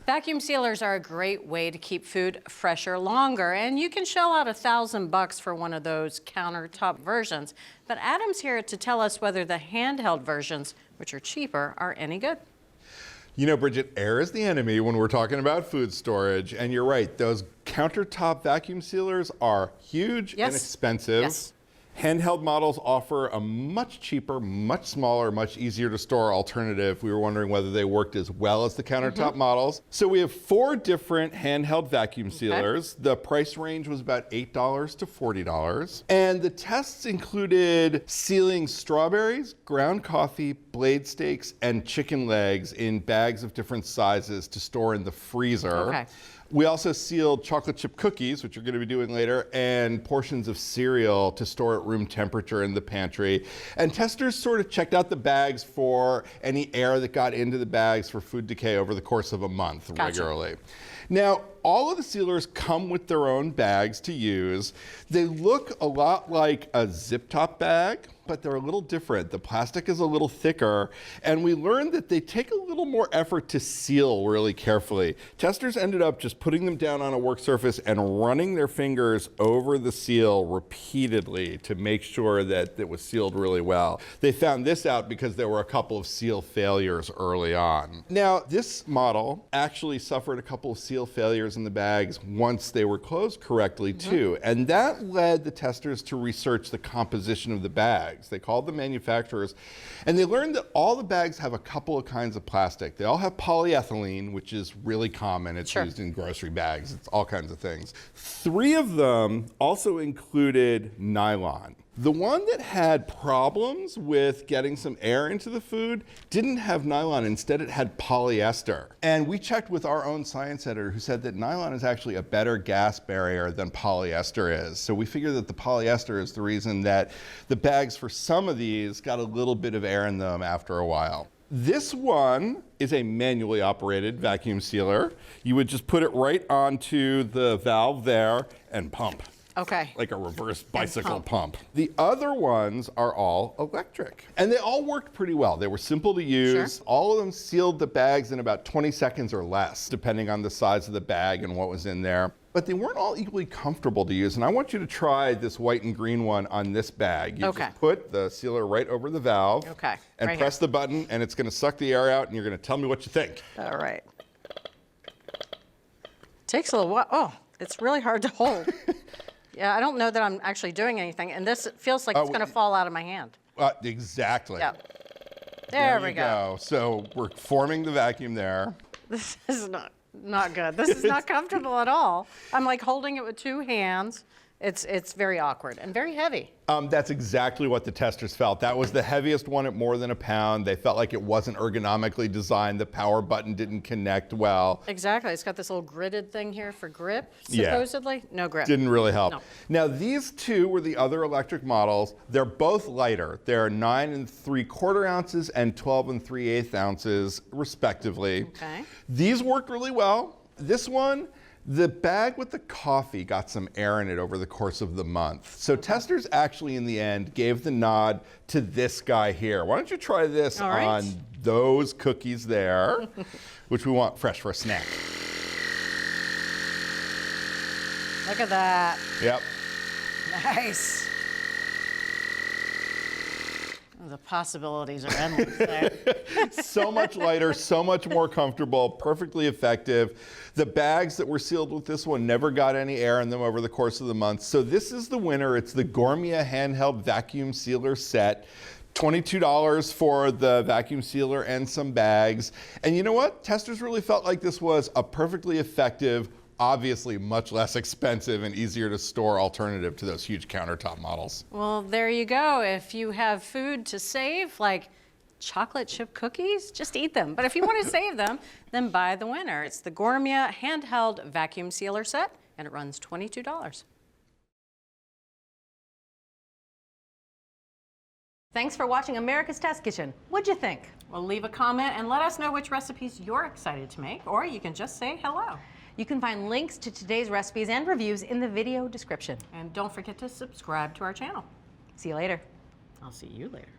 Vacuum sealers are a great way to keep food fresher longer, and you can shell out $1,000 for one of those countertop versions. But Adam's here to tell us whether the handheld versions, which are cheaper, are any good. You know, Bridget, air is the enemy when we're talking about food storage, and you're right, those countertop vacuum sealers are huge and expensive. Yes. Handheld models offer a much cheaper, much smaller, much easier to store alternative. We were wondering whether they worked as well as the countertop models. So we have 4 different handheld vacuum sealers. The price range was about $8 to $40. And the tests included sealing strawberries, ground coffee, blade steaks, and chicken legs in bags of different sizes to store in the freezer. We also sealed chocolate chip cookies, which you're going to be doing later, and portions of cereal to store at room temperature in the pantry. And testers sort of checked out the bags for any air that got into the bags for food decay over the course of a month regularly. Now, all of the sealers come with their own bags to use. They look a lot like a zip top bag, but they're a little different. The plastic is a little thicker, and we learned that they take a little more effort to seal really carefully. Testers ended up just putting them down on a work surface and running their fingers over the seal repeatedly to make sure that it was sealed really well. They found this out because there were a couple of seal failures early on. Now, this model actually suffered a couple of seal failures in the bags once they were closed correctly too, and that led the testers to research the composition of the bags. They called the manufacturers, and they learned that all the bags have a couple of kinds of plastic. They all have polyethylene, which is really common. It's used in grocery bags. It's all kinds of things. 3 of them also included nylon. The one that had problems with getting some air into the food didn't have nylon. Instead, it had polyester. And we checked with our own science editor who said that nylon is actually a better gas barrier than polyester is. So we figured that the polyester is the reason that the bags for some of these got a little bit of air in them after a while. This one is a manually operated vacuum sealer. You would just put it right onto the valve there and pump. Like a reverse bicycle pump. The other ones are all electric. And they all worked pretty well. They were simple to use. All of them sealed the bags in about 20 seconds or less, depending on the size of the bag and what was in there. But they weren't all equally comfortable to use. And I want you to try this white and green one on this bag. You just put the sealer right over the valve and press the button, and it's going to suck the air out, and you're going to tell me what you think. All right. Takes a little while. Oh, it's really hard to hold. Yeah, I don't know that I'm actually doing anything, and this feels like it's going to fall out of my hand. Exactly. There we go. So we're forming the vacuum there. This is not good. This is not comfortable at all. I'm like holding it with 2 hands. It's very awkward and very heavy. That's exactly what the testers felt. That was the heaviest one at more than a pound. They felt like it wasn't ergonomically designed. The power button didn't connect well. Exactly. It's got this little gridded thing here for grip, supposedly. No grip. Didn't really help. No. Now, these 2 were the other electric models. They're both lighter. They're 9 3/4 ounces and 12 3/8 ounces, respectively. These worked really well. This one, the bag with the coffee got some air in it over the course of the month. So testers actually, in the end, gave the nod to this guy here. Why don't you try this on those cookies there, which we want fresh for a snack. Look at that. Yep. Nice. The possibilities are endless there. So much lighter, so much more comfortable, perfectly effective. The bags that were sealed with this one never got any air in them over the course of the month. So this is the winner. It's the Gourmet Handheld Vacuum Sealer Set. $22 for the vacuum sealer and some bags. And you know what? Testers really felt like this was a perfectly effective, obviously much less expensive and easier to store alternative to those huge countertop models. Well, there you go. If you have food to save, like chocolate chip cookies, just eat them. But if you want to save them, then buy the winner. It's the Gourmet Handheld Vacuum Sealer Set, and it runs $22. Thanks for watching America's Test Kitchen. What'd you think? Well, leave a comment and let us know which recipes you're excited to make, or you can just say hello. You can find links to today's recipes and reviews in the video description. And don't forget to subscribe to our channel. See you later. I'll see you later.